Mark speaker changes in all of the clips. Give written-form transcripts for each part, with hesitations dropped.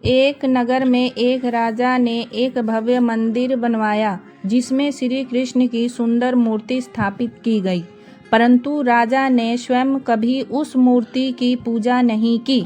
Speaker 1: एक नगर में एक राजा ने एक भव्य मंदिर बनवाया जिसमें श्री कृष्ण की सुंदर मूर्ति स्थापित की गई, परंतु राजा ने स्वयं कभी उस मूर्ति की पूजा नहीं की।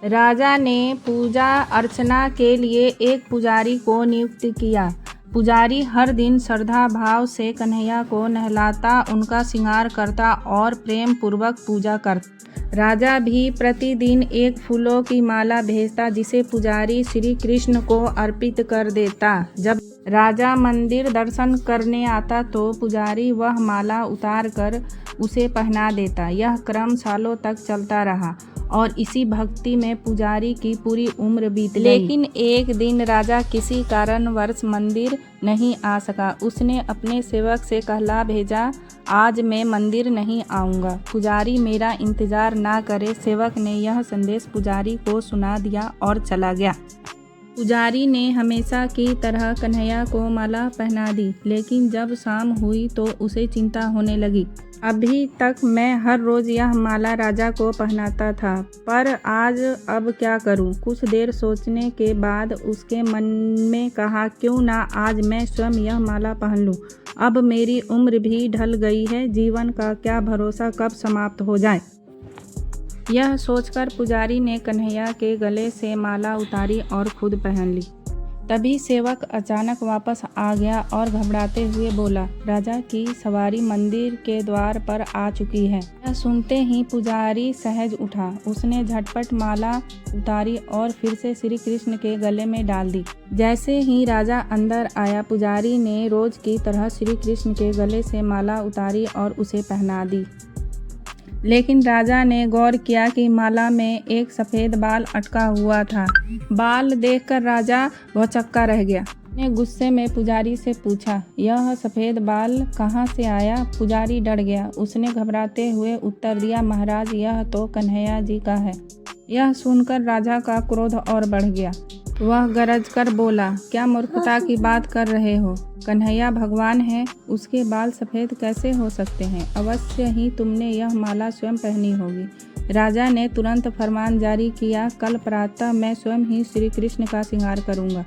Speaker 1: राजा ने पूजा अर्चना के लिए एक पुजारी को नियुक्त किया। पुजारी हर दिन श्रद्धा भाव से कन्हैया को नहलाता, उनका श्रृंगार करता और प्रेम पूर्वक पूजा करता। राजा भी प्रतिदिन एक फूलों की माला भेजता जिसे पुजारी श्री कृष्ण को अर्पित कर देता। जब राजा मंदिर दर्शन करने आता तो पुजारी वह माला उतार कर उसे पहना देता। यह क्रम सालों तक चलता रहा और इसी भक्ति में पुजारी की पूरी उम्र बीत गई। लेकिन एक दिन राजा किसी कारणवश मंदिर नहीं आ सका। उसने अपने सेवक से कहला भेजा, आज मैं मंदिर नहीं आऊँगा, पुजारी मेरा इंतजार ना करे। सेवक ने यह संदेश पुजारी को सुना दिया और चला गया। पुजारी ने हमेशा की तरह कन्हैया को माला पहना दी, लेकिन जब शाम हुई तो उसे चिंता होने लगी। अभी तक मैं हर रोज़ यह माला राजा को पहनाता था, पर आज अब क्या करूं? कुछ देर सोचने के बाद उसके मन में कहा, क्यों ना आज मैं स्वयं यह माला पहन लूं। अब मेरी उम्र भी ढल गई है, जीवन का क्या भरोसा कब समाप्त हो जाए। यह सोचकर पुजारी ने कन्हैया के गले से माला उतारी और खुद पहन ली। तभी सेवक अचानक वापस आ गया और घबराते हुए बोला, राजा की सवारी मंदिर के द्वार पर आ चुकी है। यह सुनते ही पुजारी सहज उठा। उसने झटपट माला उतारी और फिर से श्री कृष्ण के गले में डाल दी। जैसे ही राजा अंदर आया, पुजारी ने रोज की तरह श्री कृष्ण के गले से माला उतारी और उसे पहना दी। लेकिन राजा ने गौर किया कि माला में एक सफ़ेद बाल अटका हुआ था। बाल देखकर राजा भौचक्का रह गया। उसने गुस्से में पुजारी से पूछा, यह सफ़ेद बाल कहाँ से आया? पुजारी डर गया। उसने घबराते हुए उत्तर दिया, महाराज यह तो कन्हैया जी का है। यह सुनकर राजा का क्रोध और बढ़ गया। वह गरज कर बोला, क्या मूर्खता की बात कर रहे हो? कन्हैया भगवान है, उसके बाल सफ़ेद कैसे हो सकते हैं? अवश्य ही तुमने यह माला स्वयं पहनी होगी। राजा ने तुरंत फरमान जारी किया, कल प्रातः मैं स्वयं ही श्री कृष्ण का श्रृंगार करूंगा।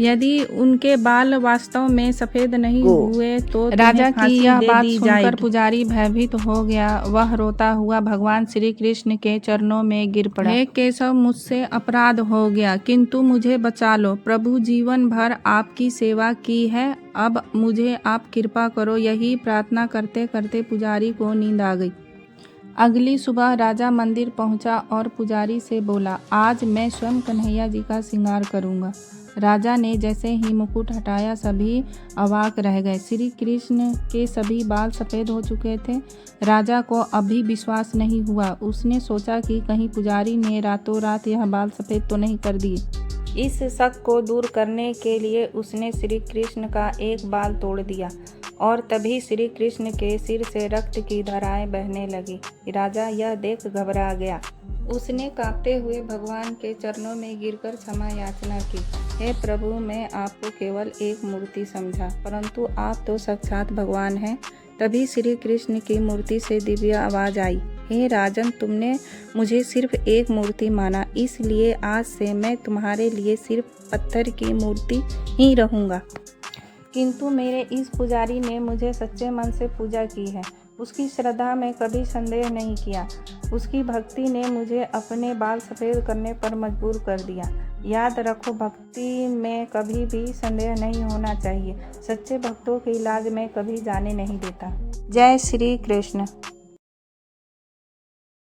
Speaker 1: यदि उनके बाल वास्तव में सफ़ेद नहीं हुए तो राजा की यह बात सुनकर पुजारी भयभीत हो गया। वह रोता हुआ भगवान श्री कृष्ण के चरणों में गिर पड़ा। हे केशव, मुझसे अपराध हो गया, किंतु मुझे बचा लो। प्रभु जीवन भर आपकी सेवा की है, अब मुझे आप कृपा करो। यही प्रार्थना करते करते पुजारी को नींद आ गई। अगली सुबह राजा मंदिर पहुंचा और पुजारी से बोला, आज मैं स्वयं कन्हैया जी का श्रृंगार करूंगा। राजा ने जैसे ही मुकुट हटाया, सभी अवाक रह गए। श्री कृष्ण के सभी बाल सफ़ेद हो चुके थे। राजा को अभी विश्वास नहीं हुआ। उसने सोचा कि कहीं पुजारी ने रातों रात यह बाल सफ़ेद तो नहीं कर दिए। इस शक को दूर करने के लिए उसने श्री कृष्ण का एक बाल तोड़ दिया और तभी श्री कृष्ण के सिर से रक्त की धाराएं बहने लगी। राजा यह देख घबरा गया। उसने कांपते हुए भगवान के चरणों में गिरकर क्षमा याचना की। हे प्रभु, मैं आपको केवल एक मूर्ति समझा, परंतु आप तो साक्षात भगवान हैं। तभी श्री कृष्ण की मूर्ति से दिव्य आवाज़ आई, हे राजन, तुमने मुझे सिर्फ एक मूर्ति माना, इसलिए आज से मैं तुम्हारे लिए सिर्फ पत्थर की मूर्ति ही रहूँगा। किंतु मेरे इस पुजारी ने मुझे सच्चे मन से पूजा की है। उसकी श्रद्धा में कभी संदेह नहीं किया। उसकी भक्ति ने मुझे अपने बाल सफ़ेद करने पर मजबूर कर दिया। याद रखो, भक्ति में कभी भी संदेह नहीं होना चाहिए। सच्चे भक्तों की लाज में कभी जाने नहीं देता। जय श्री कृष्ण।